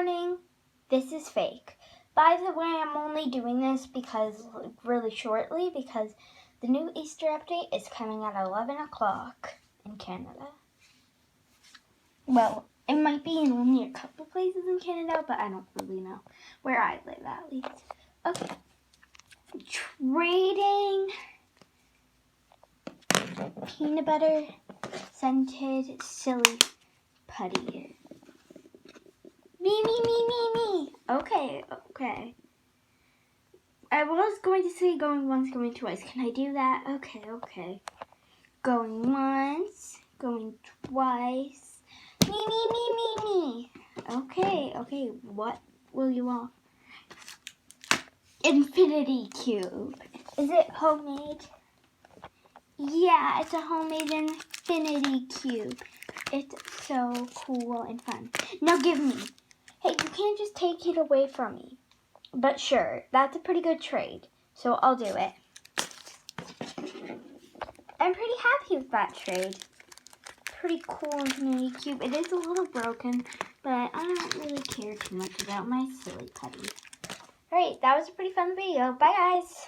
warning, this is fake. By the way, I'm only doing this because really shortly because the new Easter update is coming at 11 o'clock in Canada. Well, it might be in only a couple places in Canada, but I don't really know where I live at least. Okay. Trading peanut butter scented silly putty. Me. Okay. I was going to say going once, going twice. Can I do that? Okay. Going once, going twice. Me. Okay. What will you want? Infinity cube. Is it homemade? Yeah, it's a homemade infinity cube. It's so cool and fun. Now give me. Hey, you can't just take it away from me. But sure, that's a pretty good trade. So I'll do it. I'm pretty happy with that trade. Pretty cool infinity cube. It is a little broken, but I don't really care too much about my silly putty. Alright, that was a pretty fun video. Bye guys!